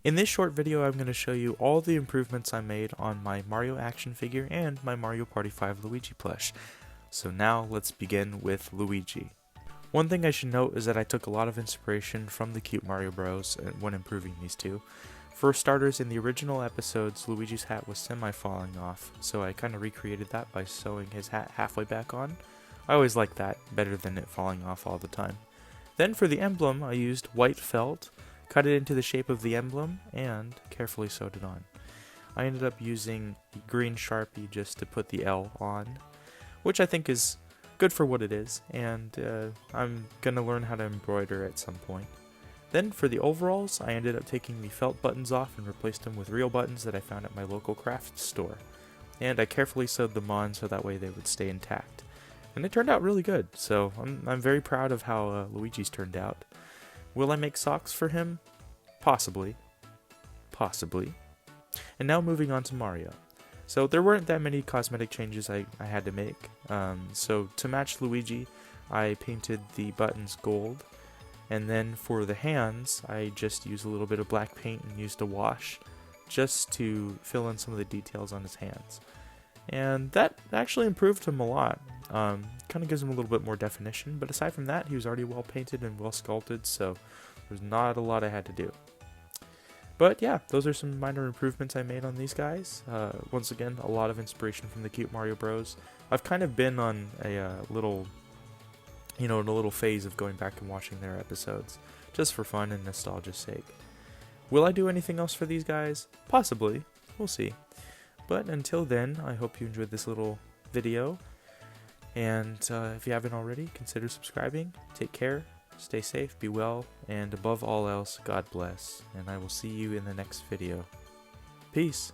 In this short video, I'm going to show you all the improvements I made on my Mario action figure and my Mario Party 5 Luigi plush. So now let's begin with Luigi. One thing I should note is that I took a lot of inspiration from the cute Mario Bros. When improving these two. For starters, in the original episodes, Luigi's hat was semi-falling off, so I kind of recreated that by sewing his hat halfway back on. I always like that, better than it falling off all the time. Then for the emblem, I used white felt, cut it into the shape of the emblem, and carefully sewed it on. I ended up using green Sharpie just to put the L on, which I think is good for what it is, and I'm gonna learn how to embroider at some point. Then for the overalls, I ended up taking the felt buttons off and replaced them with real buttons that I found at my local craft store. And I carefully sewed them on so that way they would stay intact. And it turned out really good, so I'm very proud of how Luigi's turned out. Will I make socks for him? Possibly. Possibly. And now moving on to Mario. So there weren't that many cosmetic changes I had to make. So to match Luigi, I painted the buttons gold. And then for the hands, I just used a little bit of black paint and used a wash just to fill in some of the details on his hands. And that actually improved him a lot. Kind of gives him a little bit more definition, but aside from that, he was already well painted and well sculpted, so there's not a lot I had to do. But yeah, those are some minor improvements I made on these guys. Once again, a lot of inspiration from the cute Mario Bros. I've kind of been on a little phase of going back and watching their episodes, just for fun and nostalgia's sake. Will I do anything else for these guys? Possibly. We'll see. But until then, I hope you enjoyed this little video. And if you haven't already, consider subscribing. Take care, stay safe, be well, and above all else, God bless. And I will see you in the next video. Peace.